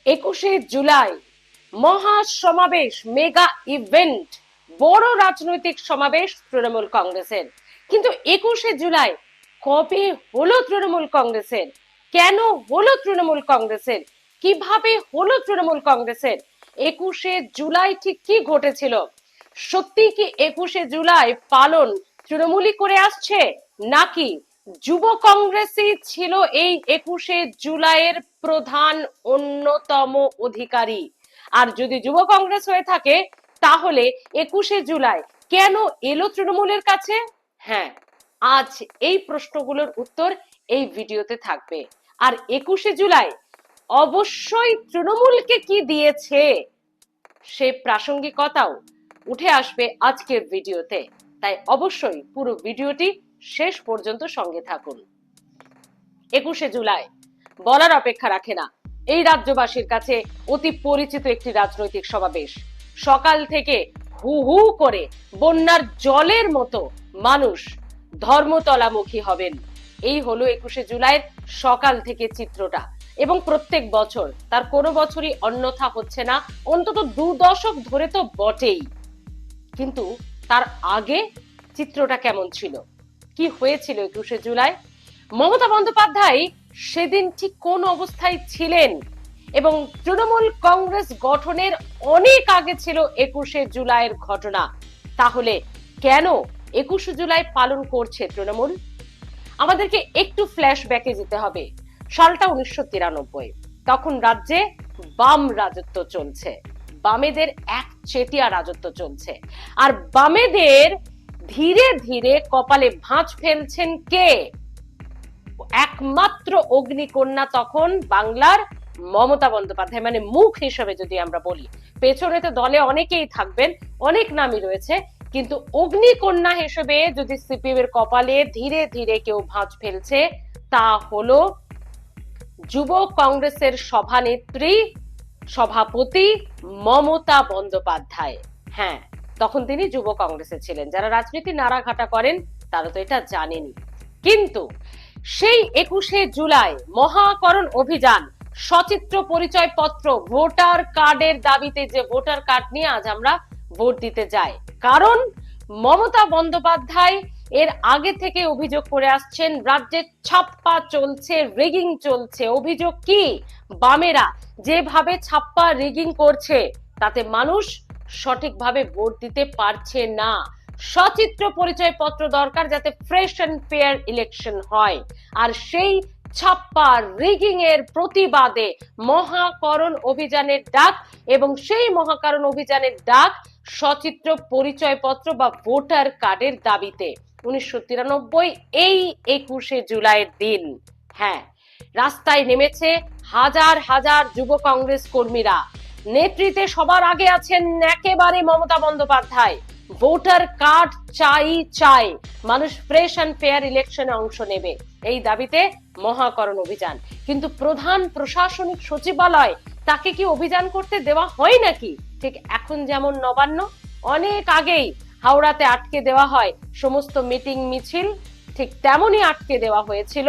21শে জুলাই মহা সমাবেশ, mega event, বড় রাজনৈতিক সমাবেশ তৃণমূল কংগ্রেসের। কিন্তু 21শে জুলাই কবে হলো তৃণমূল কংগ্রেসের? কেন হলো তৃণমূল কংগ্রেসের? কিভাবে হলো তৃণমূল কংগ্রেসের? 21শে জুলাই ঠিক কি ঘটেছিল? সত্যি কি 21শে জুলাই পালন তৃণমূলই করে আসছে, নাকি যুব কংগ্রেসই ছিল এই 21শে জুলাইয়ের প্রধান অন্যতম অধিকারী? আর যদি যুব কংগ্রেস হয়ে থাকে, তাহলে 21শে জুলাই কেন এলো তৃণমূলের কাছে? হ্যাঁ, আজ এই প্রশ্নগুলোর উত্তর এই ভিডিওতে থাকবে। আর 21শে জুলাই অবশ্যই তৃণমূলকে কি দিয়েছে, সেই প্রাসঙ্গিকতাও উঠে আসবে আজকের ভিডিওতে। তাই অবশ্যই পুরো ভিডিওটি শেষ পর্যন্ত সঙ্গে থাকুন। 21শে জুলাই বলার অপেক্ষা রাখে না, এই রাজ্যবাসীর কাছে অতি পরিচিত একটি রাজনৈতিক সমাবেশ। সকাল থেকে হু হু করে বন্যার জলের মতো মানুষ ধর্মতলামুখী হবেন, এই হলো 21শে জুলাইয়ের সকাল থেকে চিত্রটা। এবং প্রত্যেক বছর তার কোনো বছরই অন্যথা হচ্ছে না, অন্তত 2 দশক ধরে তো বটেই। কিন্তু তার আগে চিত্রটা কেমন ছিল, কি হয়েছিল 21শে জুলাই? মমতা বন্দ্যোপাধ্যায় সেদিন ঠিক কোন অবস্থায় ছিলেন? এবং তৃণমূল কংগ্রেস গঠনের অনেক আগে ছিল 21শে জুলাইয়ের ঘটনা। তাহলে কেন 21শে জুলাই পালন করছে তৃণমূল? আমাদেরকে একটু ফ্ল্যাশব্যাকে যেতে হবে। সালটা 1993। তখন রাজ্যে বাম রাজত্ব চলছে, বামেদের এক চেটিয়া রাজত্ব চলছে। আর বামেদের ধীরে ধীরে কপালে ভাঁজ ফেলছেন কে? একমাত্র অগ্নিকন্যা তখন বাংলার মমতা বন্দ্যোপাধ্যায়, মানে মুখ হিসেবে যদি আমরা বলি। পেছনে তো দলে অনেকেই থাকবেন, অনেক নামই রয়েছে, কিন্তু অগ্নিকন্যা হিসেবে যদি সিপিএম এর কপালে ধীরে ধীরে কেউ ভাঁজ ফেলছে, তা হলো যুব কংগ্রেসের সভানেত্রী, সভাপতি মমতা বন্দ্যোপাধ্যায়। হ্যাঁ, তখন তিনি যুব কংগ্রেসে ছিলেন। যারা রাজনীতি নাড়াঘাটা করেন তারা তো এটা জানেনি। কিন্তু সেই 21শে জুলাই মহাকরণ অভিযান, সচিত্র পরিচয় পত্র, ভোটার কার্ডের দাবিতে যে ভোটার কার্ড নিয়ে আজ আমরা ভোট দিতে যাই, কারণ মমতা বন্দ্যোপাধ্যায় এর আগে থেকে অভিযোগ করে আসছেন রাজ্যে ছাপ্পা চলছে, রিগিং চলছে। অভিযোগ কি? বামেরা যেভাবে ছাপ্পা রিগিং করছে তাতে মানুষ সঠিকভাবে ভোট দিতে পারছে না। সচিত্র পরিচয় পত্র দরকার, যাতে ফ্রেশ এন্ড ফেয়ার ইলেকশন হয়। আর সেই ছাপ্পা রিগিং এর প্রতিবাদে মহাকরণ অভিযানের ডাক, এবং সেই মহাকরণ অভিযানের ডাক সচিত্র পরিচয় পত্র বা ভোটার কার্ডের দাবিতে 1993 এই 21শে জুলাইয়ের দিন। হ্যাঁ, রাস্তায় নেমেছে হাজার হাজার যুব কংগ্রেস কর্মীরা। নেতৃত্বে সবার আগে আছেন একেবারে মমতা বন্দ্যোপাধ্যায়। ভোটার কার্ড চাই চাই, মানুষ ফ্রেশ এন্ড ফেয়ার ইলেকশনে অংশ নেবে, এই দাবিতে মহাকরণ অভিযান। কিন্তু প্রধান প্রশাসনিক সচিবালয়, তাকে কি অভিযান করতে দেওয়া হয় নাকি? ঠিক এখন যেমন নবান্ন অনেক আগেই হাওড়াতে আটকে দেওয়া হয় সমস্ত মিটিং মিছিল, ঠিক তেমনই আটকে দেওয়া হয়েছিল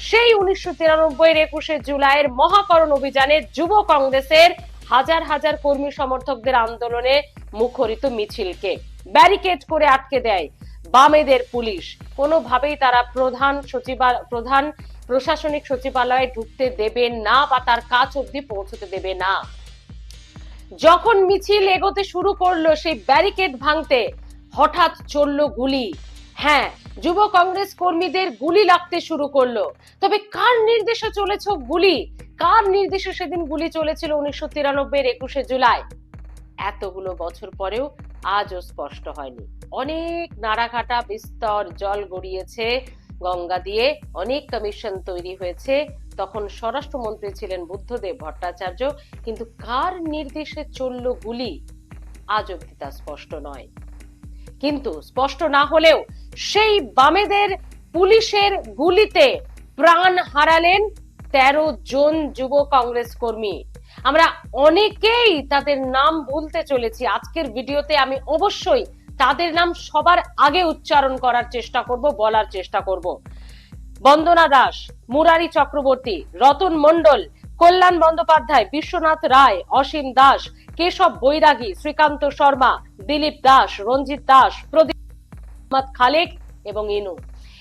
সেই 1993 21শে জুলাইয়ের মহাকরণ অভিযানে যুব কংগ্রেসের হাজার হাজার কর্মী সমর্থকদের আন্দোলনে মুখরিত মিছিলকে ব্যারিকেড করে আটকে দেয় বামেদের পুলিশ। কোনোভাবেই তারা প্রধান প্রশাসনিক সচিবালয়ে ঢুকতে দেবে না, বা তার কাছ অব্দি পৌঁছতে দেবে না। যখন মিছিল এগোতে শুরু করলো সেই ব্যারিকেড ভাঙতে, হঠাৎ চলল গুলি। হ্যাঁ, যুব কংগ্রেস কর্মীদের গুলি লাগতে শুরু করলো। তবে কার নির্দেশে চলেছ গুলি? কার নির্দেশে সেদিন গুলি চলেছিল 1993 21শে জুলাই? এতগুলো বছর পরেও আজও স্পষ্ট হয়নি। অনেক নাড়াঘাটা, বিস্তর জল গড়িয়েছে গঙ্গা দিয়ে, অনেক কমিশন তৈরি হয়েছে। তখন স্বরাষ্ট্রমন্ত্রী ছিলেন বুদ্ধদেব ভট্টাচার্য, কিন্তু কার নির্দেশে চলল গুলি আজ অব্দি তা স্পষ্ট নয়। কিন্তু স্পষ্ট না হলেও সেই বামেদের পুলিশের গুলিতে প্রাণ হারালেন 13 জন যুব কংগ্রেস কর্মী। আমরা অনেকেই তাদের নাম ভুলতে চলেছি। আজকের ভিডিওতে আমি অবশ্যই তাদের নাম সবার আগে উচ্চারণ করার চেষ্টা করব, বলার চেষ্টা করব। বন্দনা দাস, মুরারি চক্রবর্তী, রতন মণ্ডল, কল্যাণ বন্দ্যোপাধ্যায়, বিশ্বনাথ রায়, অসীম দাস, কেশব বৈরাগী, শ্রীকান্ত শর্মা, দিলীপ দাস, রঞ্জিত দাস, প্রদীপ খালেক এবং ইনু।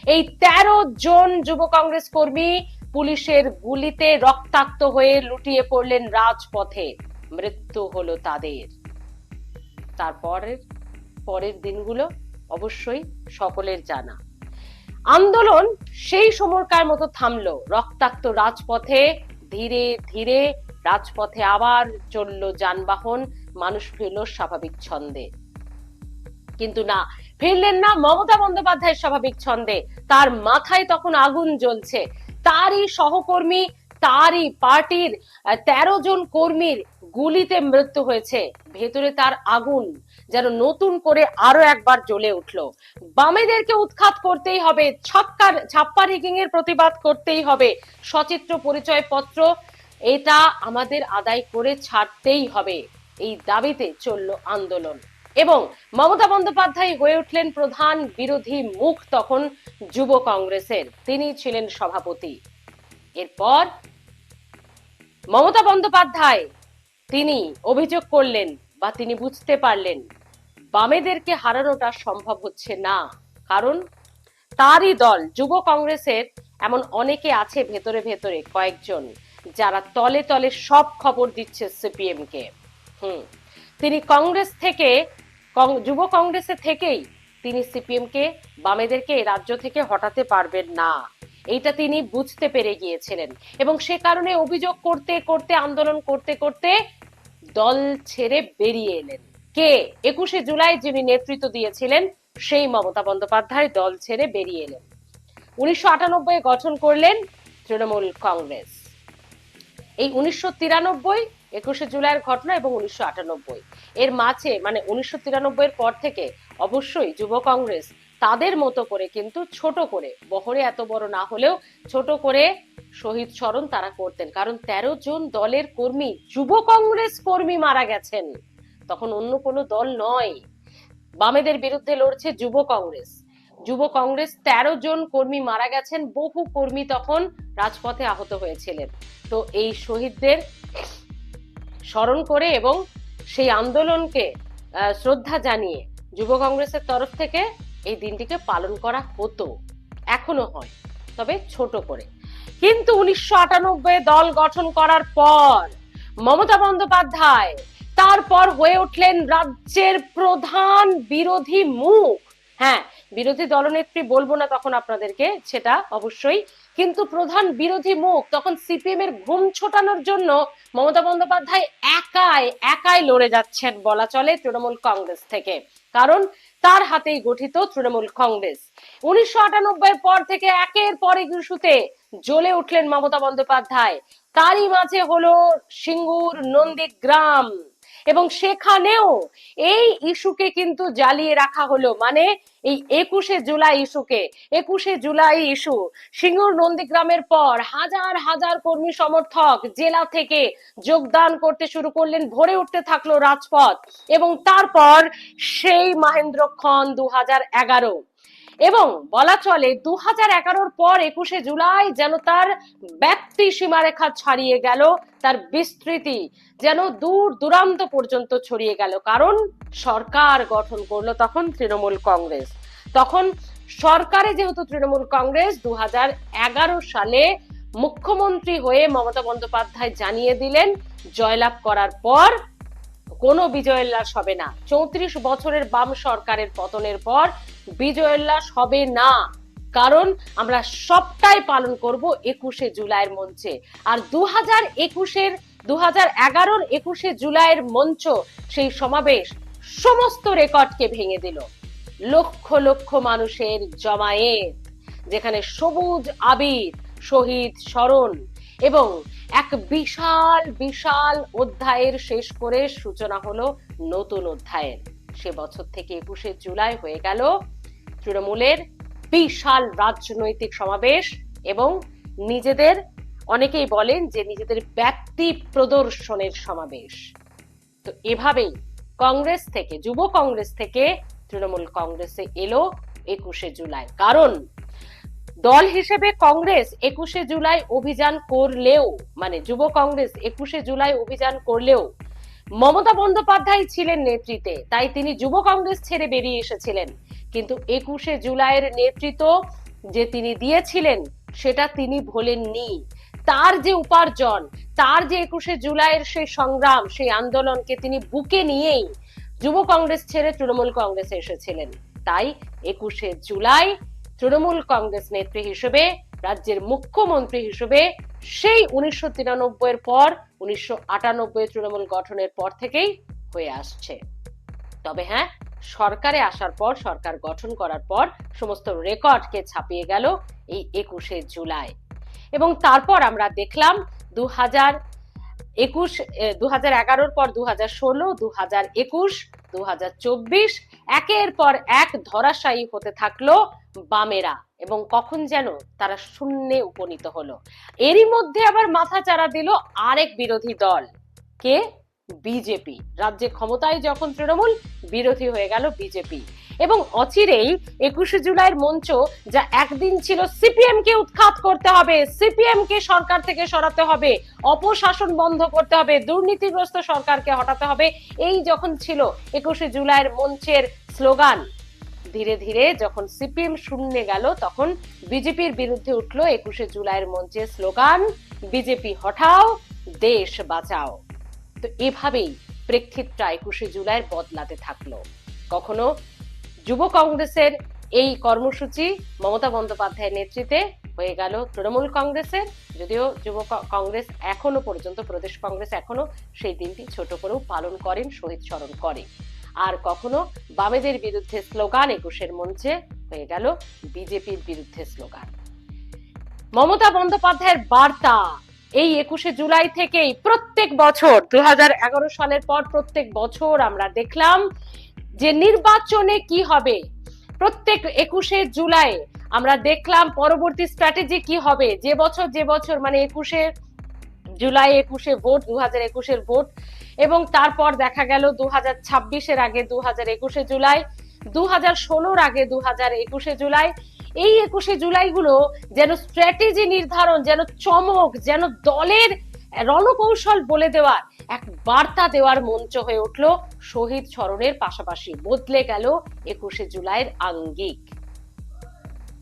এই 13 জন যুব কংগ্রেস কর্মী পুলিশের গুলিতে রক্তাক্ত হয়ে লুটিয়ে পড়লেন রাজপথে। মৃত্যু হলো তাদের। পরের দিনগুলো অবশ্যই সকলের জানা। আন্দোলন সেই সময়কার মতো থামলো। রক্তাক্ত রাজপথে ধীরে ধীরে রাজপথে আবার চললো যানবাহন, মানুষ ফিরল স্বাভাবিক ছন্দে। কিন্তু না, ফিরলেন না মমতা বন্দ্যোপাধ্যায়ের স্বাভাবিক ছন্দে। তার মাথায় তখন আগুন জ্বলছে। তারই সহকর্মী, তারই পার্টির 13 জন কর্মীর গুলিতে মৃত্যু হয়েছে। ভেতরে তার আগুন যেন নতুন করে আরো একবার জ্বলে উঠলো। বামেদেরকে উৎখাত করতেই হবে, ছাপ্পা রিগিং এর প্রতিবাদ করতেই হবে, সচিত্র পরিচয় পত্র এটা আমাদের আদায় করে ছাড়তেই হবে। এই দাবিতে চলল আন্দোলন এবং মমতা বন্দ্যোপাধ্যায় হয়ে উঠলেন প্রধান বিরোধী মুখ তখন যুব কংগ্রেসের। তিনি ছিলেন সভাপতি। এরপর মমতা বন্দ্যোপাধ্যায় তিনি অভিযোগ করলেন বা তিনি বুঝতে পারলেন বামেদেরকে হারানোটা সম্ভব হচ্ছে না, কারণ তারই দল যুব কংগ্রেসের এমন অনেকে আছে ভেতরে ভেতরে কয়েকজন যারা তলে তলে সব খবর দিচ্ছে সিপিএম কে। তিনি কংগ্রেস থেকে, যুব কংগ্রেসে থেকেই তিনি সিপিএম কে, বামেদেরকে রাজ্য থেকে হটাতে পারবেন না, এইটা তিনি বুঝতে পেরে গিয়েছিলেন এবং সে কারণে অভিযোগ করতে করতে, আন্দোলন করতে করতে দল ছেড়ে বেরিয়ে এলেন। কে? 21শে জুলাই যিনি নেতৃত্ব দিয়েছিলেন সেই মমতা বন্দ্যোপাধ্যায় দল ছেড়ে বেরিয়ে এলেন। 1998 গঠন করলেন তৃণমূল কংগ্রেস। এই 1993, 21শে জুলাইয়ের ঘটনা এবং 1998 এর মাঝে, মানে 1993 এর পর থেকে অবশ্যই যুব কংগ্রেস তাদের মতো করে কিন্তু ছোট করে, বহরে এত বড় না হলেও ছোট করে শহীদ স্মরণ তারা করতেন। কারণ 13 জন দলের কর্মী, যুব কংগ্রেস কর্মী মারা গেছেন। তখন অন্য কোনো দল নয়, বামেদের বিরুদ্ধে লড়ছে যুব কংগ্রেস। যুব কংগ্রেস 13 জন কর্মী মারা গেছেন, বহু কর্মী তখন রাজপথে আহত হয়েছিলেন। তো এই শহীদদের স্মরণ করে এবং সেই আন্দোলনকে শ্রদ্ধা জানিয়ে যুব কংগ্রেসের তরফ থেকে এই দিনটিকে পালন করা হতো, এখনো হয়, তবে ছোট করে। কিন্তু 1998 দল গঠন করার পর মমতা বন্দ্যোপাধ্যায় তারপর হয়ে উঠলেন রাজ্যের প্রধান বিরোধী মুখ। হ্যাঁ, বিরোধী দলনেত্রী বলবো না তখন আপনাদেরকে, সেটা অবশ্যই, কিন্তু প্রধান বিরোধী মুখ। তখন সিপিএম এর ঘুম ছোটানোর জন্য মমতা বন্দ্যোপাধ্যায় একাই লড়ে যাচ্ছেন বলা চলে তৃণমূল কংগ্রেস থেকে, কারণ তার হাতেই গঠিত তৃণমূল কংগ্রেস। 1998 পর থেকে একের পর এক ইস্যুতে জ্বলে উঠলেন মমতা বন্দ্যোপাধ্যায়। তারই মাঝে হলো সিঙ্গুর, নন্দীগ্রাম, এবং সেখানেও এই ইস্যুকে কিন্তু জ্বালিয়ে রাখা হলো। মানে এই 21শে জুলাই ইস্যুকে, 21শে জুলাই ইস্যু, সিঙ্গুর নন্দীগ্রামের পর হাজার হাজার কর্মী সমর্থক জেলা থেকে যোগদান করতে শুরু করলেন, ভরে উঠতে থাকলো রাজপথ। এবং তারপর সেই মহেন্দ্রক্ষণ 2011, এবং বলা চলে 2011 পর 21শে জুলাই যেন তার ব্যক্তি সীমারেখা ছাড়িয়ে গেল, তার বিস্তৃতি যেন দূর দূরান্ত পর্যন্ত ছড়িয়ে গেল। কারণ সরকার গঠন করলো তখন তৃণমূল কংগ্রেস। তখন সরকারে যেহেতু তৃণমূল কংগ্রেস, 2011 সালে মুখ্যমন্ত্রী হয়ে মমতা বন্দ্যোপাধ্যায় জানিয়ে দিলেন জয়লাভ করার পর কোনো বিজয়োল্লাস হবে না। 34 বছরের বাম সরকারের পতনের পর বিজয়োল্লাস হবে না, কারণ আমরা সবটাই পালন করব 21শে জুলাইয়ের মঞ্চে। আর 2011-এর 21শে জুলাইয়ের মঞ্চ, সেই সমাবেশ সমস্ত রেকর্ডকে ভেঙে দিল। লক্ষ লক্ষ মানুষের জমায়েত, যেখানে সবুজ আবির, শহীদ স্মরণ এবং এক বিশাল বিশাল অধ্যায়ের শেষ করে সূচনা হলো নতুন অধ্যায়ের। সে বছর থেকে 21শে জুলাই হয়ে গেল তৃণমূলের বিশাল রাজনৈতিক সমাবেশ এবং নিজেদের, অনেকেই বলেন যে নিজেদের ব্যক্তি প্রদর্শনের সমাবেশ। তো এভাবেই কংগ্রেস থেকে, যুব কংগ্রেস থেকে তৃণমূল কংগ্রেসে এলো 21শে জুলাই। কারণ দল হিসেবে কংগ্রেস 21শে জুলাই অভিযান করলেও, মানে যুব কংগ্রেস 21শে জুলাই অভিযান করলেও মমতা বন্দ্যোপাধ্যায় ছিলেন নেতৃত্বে, তাই তিনি যুব কংগ্রেস ছেড়ে বেরিয়ে এসেছিলেন। কিন্তু 21শে জুলাইয়ের নেতৃত্ব যে তিনি দিয়েছিলেন সেটা তিনি ভোলেননি। তার যে উপার্জন, তার যে 21শে জুলাইয়ের সেই সংগ্রাম, সেই আন্দোলনকে তিনি বুকে নিয়েই যুব কংগ্রেস ছেড়ে তৃণমূল কংগ্রেসে এসেছিলেন। তাই 21শে জুলাই তৃণমূল কংগ্রেস নেত্রী হিসেবে, রাজ্যের মুখ্যমন্ত্রী হিসেবে সেই 1993 এর পর 1998 তৃণমূল গঠনের পর থেকেই হয়ে আসছে। তবে হ্যাঁ, সরকারে আসার পর, সরকার গঠন করার পর সমস্ত রেকর্ডকে ছাপিয়ে গেল এই 21শে জুলাই। এবং তারপর আমরা দেখলাম 2011 পর 2016, 2021, 2024 একের পর এক ধরাশায়ী হতে থাকলো বামেরা, এবং কখন যেন তারা শূন্যে উপনীত হলো। এরই মধ্যে আবার মাথাচাড়া দিল আরেক বিরোধী দল, কে? বিজেপি। রাজ্যে ক্ষমতায় যখন তৃণমূল, বিরোধী হয়ে গেল বিজেপি। এবং অচিরেই 21শে জুলাইয়ের মঞ্চ, যা একদিন ছিল সিপিএম কে উৎখাত করতে হবে, সিপিএম কে সরকার থেকে সরাতে হবে, অপশাসন বন্ধ করতে হবে, দুর্নীতিগ্রস্ত সরকারকে হটাতে হবে, এই যখন ছিল 21শে জুলাইয়ের মঞ্চের স্লোগান, ধীরে ধীরে যখন সিপিএম শূন্যে গেল, তখন বিজেপির বিরুদ্ধে উঠলো 21শে জুলাইয়ের মঞ্চের স্লোগান, বিজেপি হটাও, দেশ বাঁচাও। তো এভাবেই প্রেক্ষিতটা 21শে জুলাইয়ের বদলাতে থাকলো। কখনো যুব কংগ্রেসের এই কর্মসূচি মমতা বন্দ্যোপাধ্যায়ের নেতৃত্বে হয়ে গেল তৃণমূল কংগ্রেসের, যদিও যুব কংগ্রেস এখনো পর্যন্ত, প্রদেশ কংগ্রেস এখনো সেই দিনটি ছোট করেও পালন করেন, শহীদ স্মরণ করে। আর কখনো বামেদের বিরুদ্ধে স্লোগান 21শে মঞ্চে হয়ে গেল বিজেপির বিরুদ্ধে স্লোগান। মমতা বন্দ্যোপাধ্যায়ের বার্তা এই 21শে জুলাই থেকেই প্রত্যেক বছর, 2011 সালের পর প্রত্যেক বছর আমরা দেখলাম যে নির্বাচনে কি হবে। প্রত্যেক 21শে জুলাই আমরা দেখলাম পরবর্তী স্ট্র্যাটেজি কি হবে। যে বছর মানে 21শে জুলাই 21শে ভোট, 2021-এর ভোট, এবং তারপর দেখা গেল 2026-এর আগে 2021শে জুলাই, 2016-র আগে 2021শে জুলাই। এই 21শে জুলাই গুলো যেন স্ট্র্যাটেজি নির্ধারণ, যেন চমক, যেন দলের রণকৌশল বলে দেওয়ার, এক বার্তা দেওয়ার মঞ্চ হয়ে উঠলো শহীদ স্মরণের পাশাপাশি। বদলে গেল 21শে জুলাইয়ের আঙ্গিক।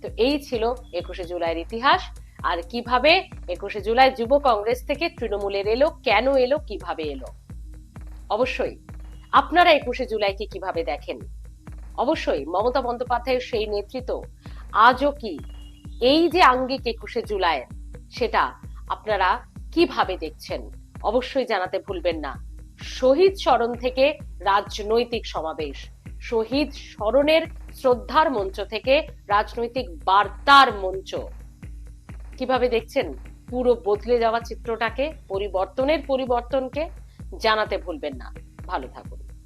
তো এই ছিল 21শে জুলাইয়ের ইতিহাস। আর কিভাবে 21শে জুলাই যুব কংগ্রেস থেকে তৃণমূলের এলো, কেন এলো, কিভাবে এলো। অবশ্যই আপনারা 21শে জুলাইকে কিভাবে দেখেন? অবশ্যই মমতা বন্দ্যোপাধ্যায়ের সেই নেতৃত্ব আজও কি, এই যে আঙ্গিক 21শে জুলাই, সেটা আপনারা কিভাবে দেখছেন অবশ্যই জানাতে ভুলবেন না। শহীদ স্মরণ থেকে রাজনৈতিক সমাবেশ, শহীদ স্মরণের শ্রদ্ধার মঞ্চ থেকে রাজনৈতিক বার্তার মঞ্চ, কিভাবে দেখছেন পুরো বদলে যাওয়া চিত্রটাকে, পরিবর্তনকে জানাতে ভুলবেন না। ভালো থাকুন।